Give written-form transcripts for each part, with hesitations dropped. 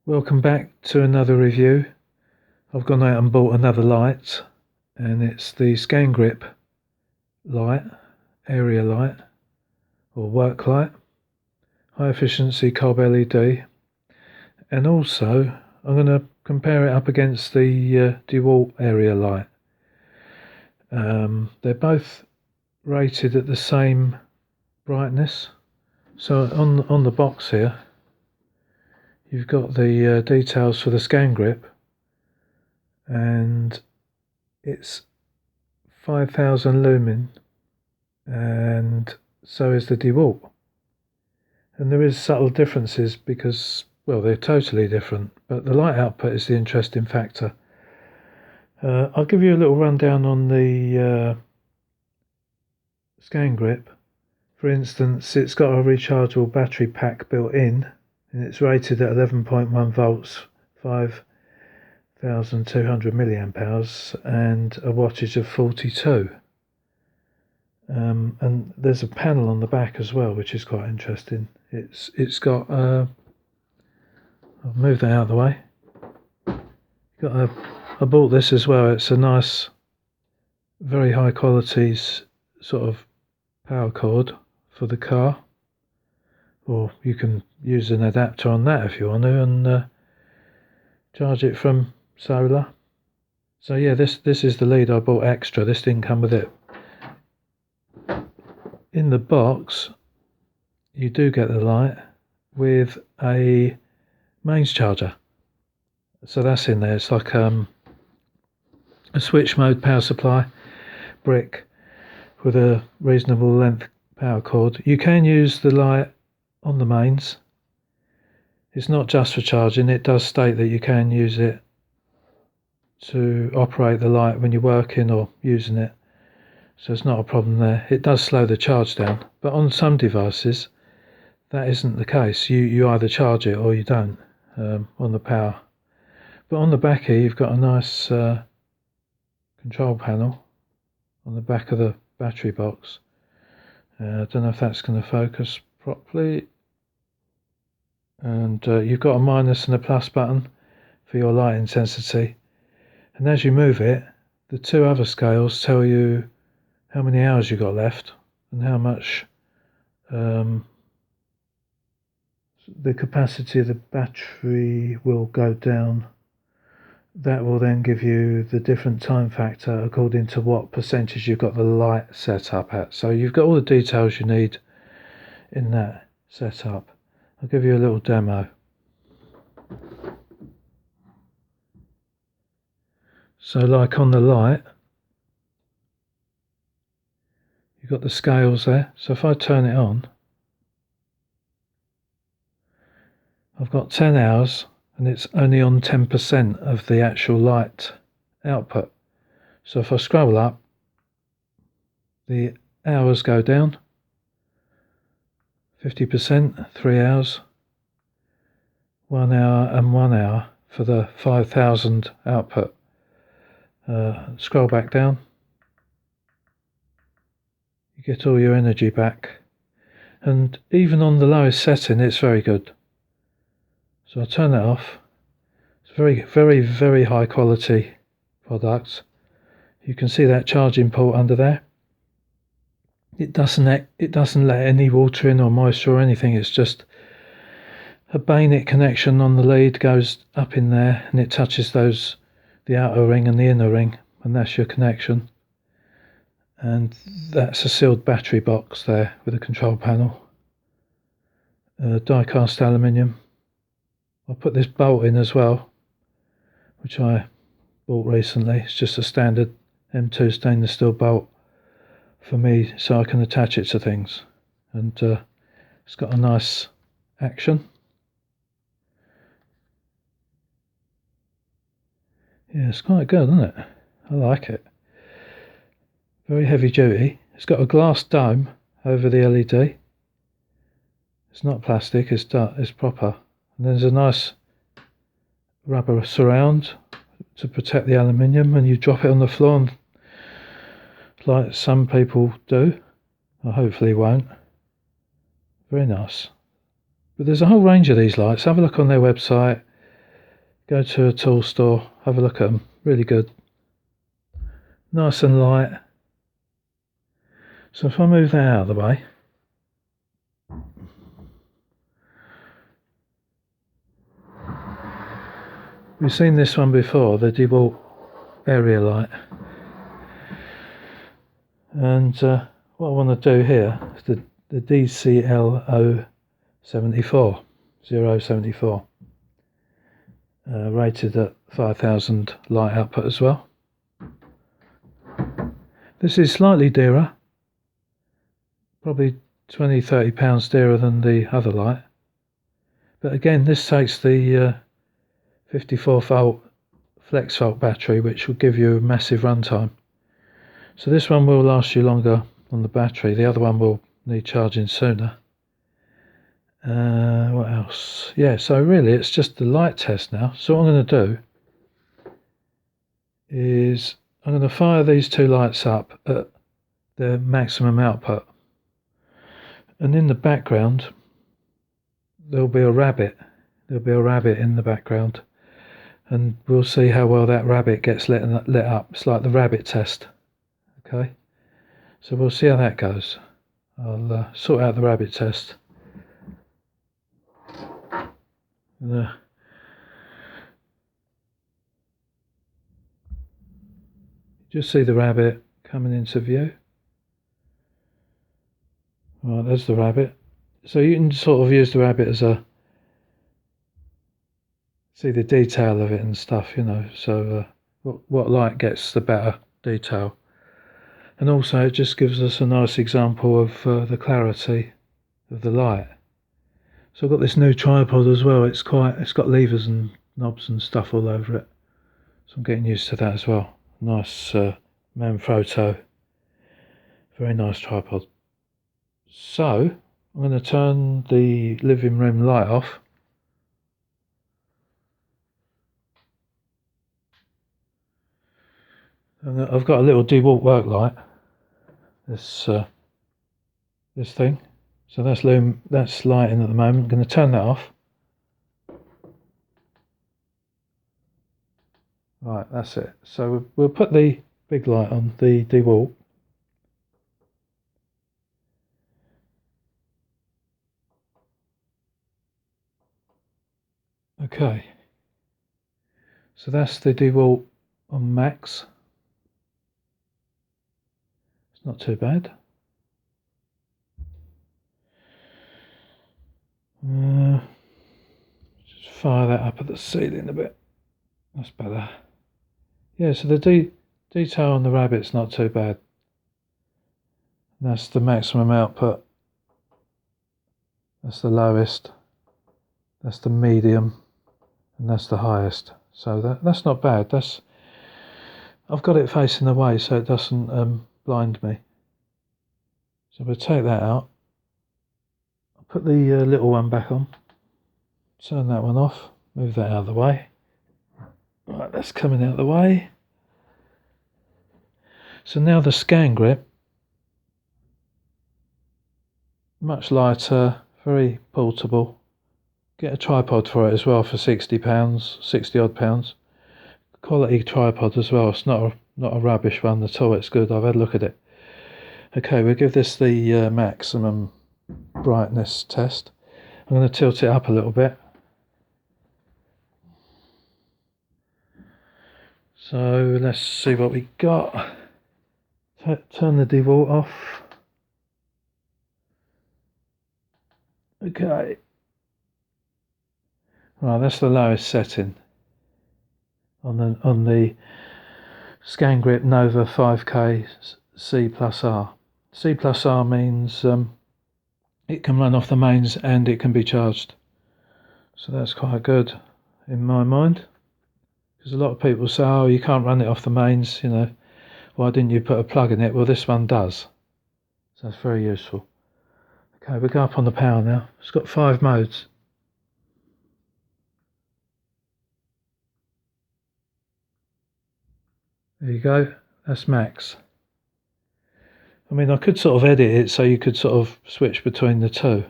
Welcome back to another review. I've gone out and bought another light, and it's the Scangrip light, area light or work light, high efficiency cob LED, and also I'm going to compare it up against the Dewalt area light. They're both rated at the same brightness. So on the box here you've got the details for the Scangrip, and it's 5000 lumen, and so is the Dewalt. And there is subtle differences because, well, they're totally different, but the light output is the interesting factor. I'll give you a little rundown on the Scangrip. For instance, it's got a rechargeable battery pack built in, and it's rated at 11.1 volts, 5200 milliamp hours, and a wattage of 42. And there's a panel on the back as well, which is quite interesting. It's got I'll move that out of the way. I bought this as well. It's a nice, very high quality sort of power cord for the car, or you can use an adapter on that if you want to, and charge it from solar. So yeah, this is the lead I bought extra. This didn't come with it. In the box you do get the light with a mains charger, so that's in there. It's like a switch mode power supply brick with a reasonable length power cord. You can use the light on the mains. It's not just for charging. It does state that you can use it to operate the light when you're working or using it, so it's not a problem there. It does slow the charge down, but on some devices that isn't the case. You either charge it or you don't on the power. But on the back here you've got a nice control panel on the back of the battery box. I don't know if that's going to focus properly. And you've got a minus and a plus button for your light intensity, and as you move it, the two other scales tell you how many hours you've got left and how much the capacity of the battery will go down. That will then give you the different time factor according to what percentage you've got the light set up at. So you've got all the details you need in that setup. I'll give you a little demo. So like on the light, you've got the scales there. So if I turn it on, I've got 10 hours and it's only on 10% of the actual light output. So if I scroll up, the hours go down 50%, 3 hours, 1 hour and 1 hour for the 5000 output. Scroll back down, you get all your energy back, and even on the lowest setting it's very good. So I'll turn that off. It's very high quality product. You can see that charging port under there. It doesn't let any water in or moisture or anything. It's just a bayonet connection on the lead, goes up in there, and it touches the outer ring and the inner ring, and that's your connection. And that's a sealed battery box there with a control panel, die cast aluminium. I'll put this bolt in as well, which I bought recently. It's just a standard M2 stainless steel bolt for me, so I can attach it to things, and it's got a nice action. Yeah, it's quite good, isn't it? I like it. Very heavy duty. It's got a glass dome over the LED. It's not plastic, it's proper. And there's a nice rubber surround to protect the aluminium when you drop it on the floor, and like some people do. I hopefully won't. Very nice. But there's a whole range of these lights. Have a look on their website. go to a tool store, have a look at them. Really good. Nice and light. So if I move that out of the way, we've seen this one before, the Dewalt area light. And what I want to do here is the DCL 074, rated at 5000 light output as well. This is slightly dearer, probably £20–30 dearer than the other light. But again, this takes the 54 volt flex volt battery, which will give you a massive runtime. So this one will last you longer on the battery. The other one will need charging sooner. What else? Yeah, so really it's just the light test now. So what I'm going to do is I'm going to fire these two lights up at their maximum output. And in the background, there'll be a rabbit. There'll be a rabbit in the background. And we'll see how well that rabbit gets lit up. It's like the rabbit test. Okay, so we'll see how that goes. I'll sort out the rabbit test. Just see the rabbit coming into view. Right, there's the rabbit. So you can sort of use the rabbit as a see the detail of it and stuff, you know. So what light gets the better detail. And also it just gives us a nice example of the clarity of the light. So I've got this new tripod as well. It's got levers and knobs and stuff all over it. So I'm getting used to that as well. Nice Manfrotto. Very nice tripod. So I'm going to turn the living room light off. And I've got a little Dewalt work light. This thing. So that's lighting at the moment. I'm going to turn that off. Right, that's it. So we'll put the big light on, the Dewalt. Okay. So that's the Dewalt on max. It's not too bad. Just fire that up at the ceiling a bit. That's better. Yeah, so the detail on the rabbit's not too bad. That's the maximum output. That's the lowest. That's the medium. And that's the highest. So that's not bad. I've got it facing away so it doesn't blind me. So we'll take that out. I'll put the little one back on. Turn that one off. Move that out of the way. Right, that's coming out of the way. So now the Scangrip, much lighter, very portable. Get a tripod for it as well for £60, 60 odd pounds. Quality tripod as well. It's not a rubbish one at all. It's good. I've had a look at it. Okay, we'll give this the maximum brightness test. I'm going to tilt it up a little bit. So let's see what we got. Turn the Dewalt off. Okay. Right, that's the lowest setting on the Scangrip Nova 5K C plus R. C plus R means it can run off the mains and it can be charged. So that's quite good in my mind. Because a lot of people say, oh, you can't run it off the mains, you know. Why didn't you put a plug in it? Well, this one does. So that's very useful. Okay, we'll go up on the power now. It's got 5 modes. There you go. That's max. I mean, I could sort of edit it so you could sort of switch between the two.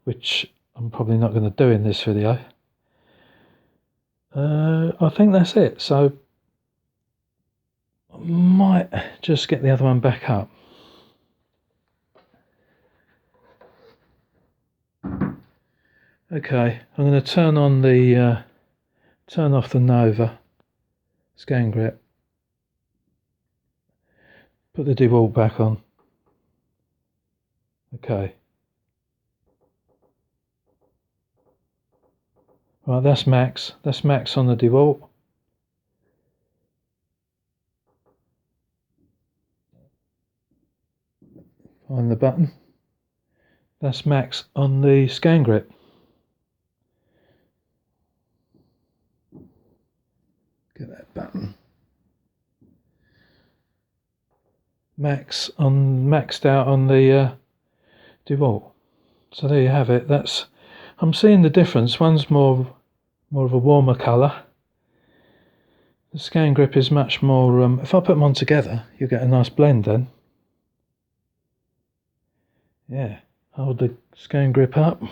Which I'm probably not going to do in this video. I think that's it. So I might just get the other one back up. Okay, I'm going to turn on the turn off the Nova Scangrip. Put the Dewalt back on. Okay. Right, that's max. That's max on the Dewalt. Find the button. That's max on the Scangrip. Get that button. Maxed out on the Dewalt. So there you have it. I'm seeing the difference. One's more of a warmer colour. The Scangrip is much more. If I put them on together, you get a nice blend then. Yeah, hold the Scangrip up.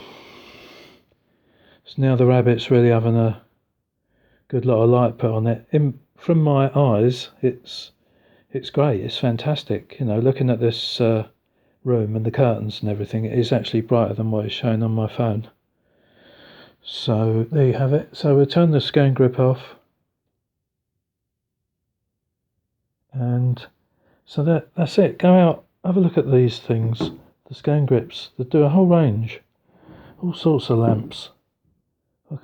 So now the rabbit's really having a good lot of light put on it. From my eyes, it's great. It's fantastic. You know, looking at this room and the curtains and everything, it is actually brighter than what is shown on my phone. So there you have it. So we'll turn the Scangrip off, and so that's it. Go out, have a look at these things. The Scangrips, they do a whole range, all sorts of lamps.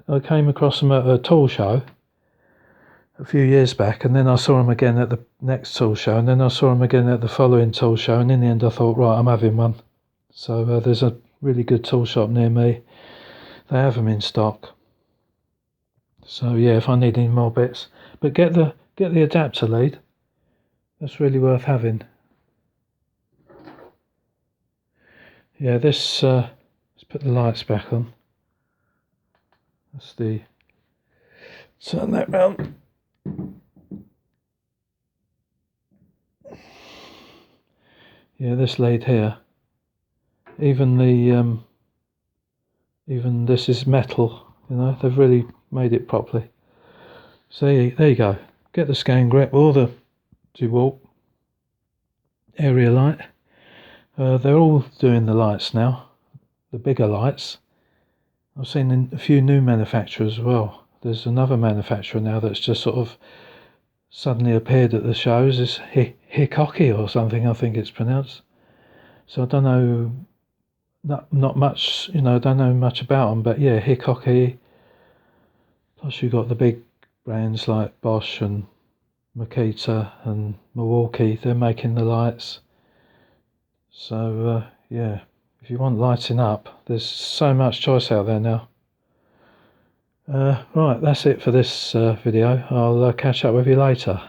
I came across them at a tool show a few years back, and then I saw them again at the next tool show, and then I saw them again at the following tool show, and in the end I thought, right, I'm having one. So there's a really good tool shop near me. They have them in stock. So yeah, if I need any more bits, but get the adapter lead. That's really worth having. Yeah, this. Let's put the lights back on. That's the. Turn that round. Yeah, this lead here. Even this is metal. You know, they've really made it properly. So there you go. Get the Scangrip or the Dewalt area light. They're all doing the lights now, the bigger lights. I've seen a few new manufacturers as well. There's another manufacturer now that's just sort of suddenly appeared at the shows. It's Hikoki or something, I think it's pronounced. So I don't know, not much, you know, I don't know much about them, but yeah, Hikoki. Plus you've got the big brands like Bosch and Makita and Milwaukee. They're making the lights. So yeah, if you want lighting up, there's so much choice out there now. Right, that's it for this video. I'll catch up with you later.